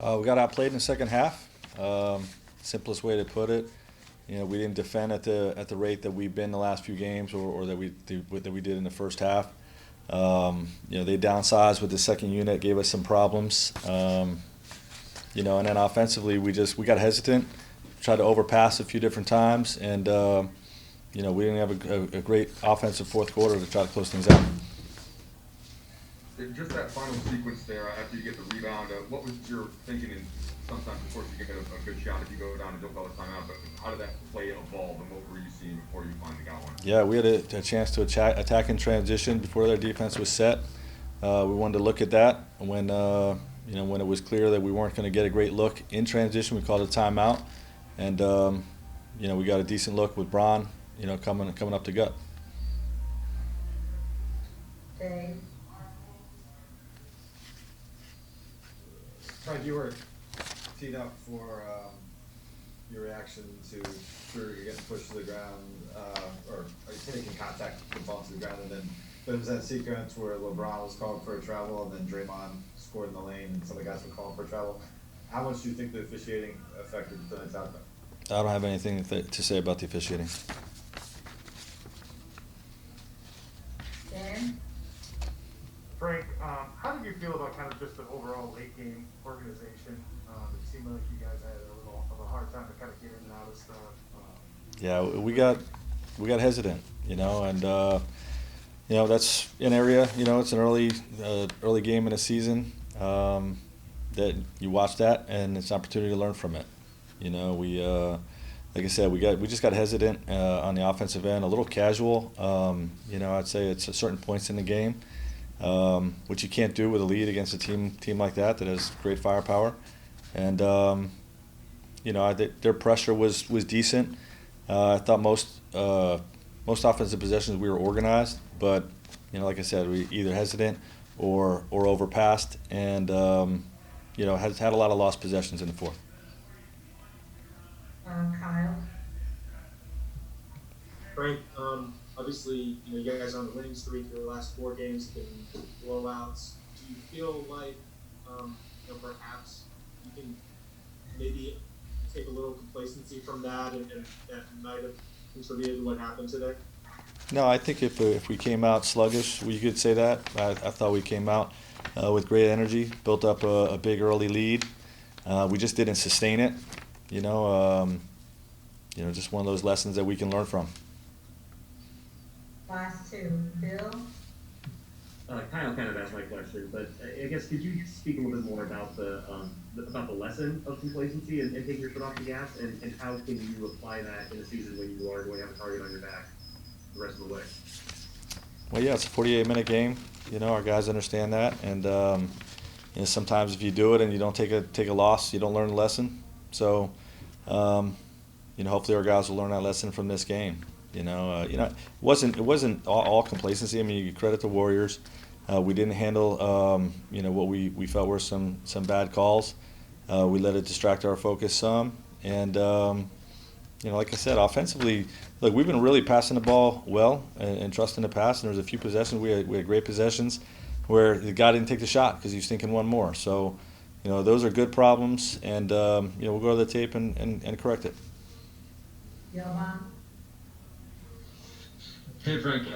We got outplayed in the second half. Simplest way to put it, we didn't defend at the rate that we've been the last few games, or that we did in the first half. They downsized with the second unit, gave us some problems. And then offensively, we got hesitant, tried to overpass a few different times, and we didn't have a great offensive fourth quarter to try to close things out. Just that final sequence there after you get the rebound, what was your thinking? And sometimes, of course, you get a good shot if you go down and don't call the timeout, but how did that play evolve, and what were you seeing before you finally got one? Yeah, we had a chance to attack in transition before their defense was set. We wanted to look at that when when it was clear that we weren't going to get a great look in transition. We called a timeout, and we got a decent look with Braun, coming up to gut. Dave. Frank, you were teed up for your reaction to you're getting pushed to the ground, or are you taking contact with the ball to the ground, and then there was that sequence where LeBron was called for a travel, and then Draymond scored in the lane, and some of the guys were called for a travel. How much do you think the officiating affected tonight's outcome? I don't have anything to say about the officiating. Dan. Frank, how did you feel about kind of just the overall late game organization? It seemed like you guys had a little of a hard time to kind of get in and out of stuff. Yeah, we got hesitant, and that's an area. It's an early game in the season, that you watch that, and it's an opportunity to learn from it. We like I said, we just got hesitant on the offensive end, a little casual. I'd say it's at certain points in the game, which you can't do with a lead against a team like that has great firepower. And their pressure was decent. I thought most offensive possessions we were organized, but like I said, we either hesitant or overpassed, and has had a lot of lost possessions in the fourth. Kyle. Frank, obviously, you guys are on the winning streak. Your last four games have been blowouts. Do you feel like, perhaps you can maybe take a little complacency from that, and that might have contributed to what happened today? No, I think if we came out sluggish, we could say that. I thought we came out with great energy, built up a big early lead. We just didn't sustain it. Just one of those lessons that we can learn from. Last two. Bill. Kyle kind of asked my question, but I guess could you speak a little bit more about the lesson of complacency and taking your foot off the gas, and how can you apply that in a season when you are going to have a target on your back the rest of the way? Well, yeah, it's a 48-minute game. Our guys understand that, and sometimes if you do it and you don't take a loss, you don't learn the lesson. So, hopefully our guys will learn that lesson from this game. It wasn't all complacency. I mean, you credit the Warriors. We didn't handle, what we felt were some bad calls. We let it distract our focus some, and like I said, offensively, look, we've been really passing the ball well and trusting the pass. And there was a few possessions we had great possessions where the guy didn't take the shot because he was thinking one more. So, those are good problems, and we'll go to the tape and correct it. Jovan. Hey Frank,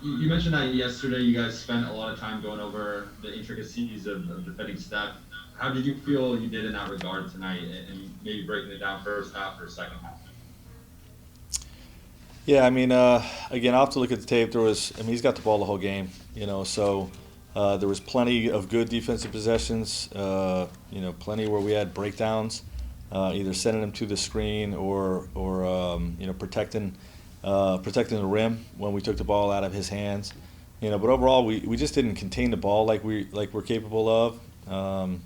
you mentioned that yesterday you guys spent a lot of time going over the intricacies of defending Steph. How did you feel you did in that regard tonight, and maybe breaking it down first half or second half? Yeah, I mean, again, I'll have to look at the tape. He's got the ball the whole game, so there was plenty of good defensive possessions, plenty where we had breakdowns, either sending him to the screen or protecting the rim when we took the ball out of his hands. But overall, we just didn't contain the ball like we're capable of.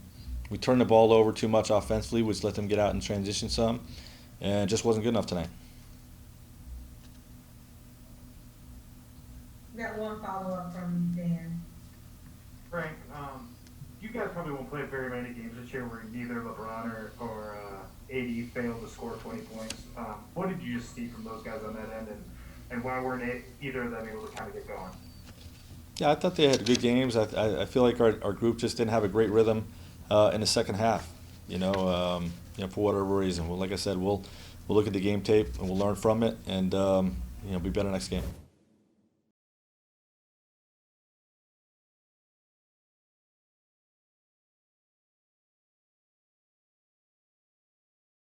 We turned the ball over too much offensively, which let them get out and transition some, and it just wasn't good enough tonight. We got one follow-up from Dan. Frank, you guys probably won't play very many games this year where neither LeBron or AD failed to score 20 points. What did you just see from those guys on that end, and why weren't either of them able to kind of get going? Yeah, I thought they had good games. I feel like our group just didn't have a great rhythm in the second half. for whatever reason. Well, like I said, we'll look at the game tape and we'll learn from it, and be better next game.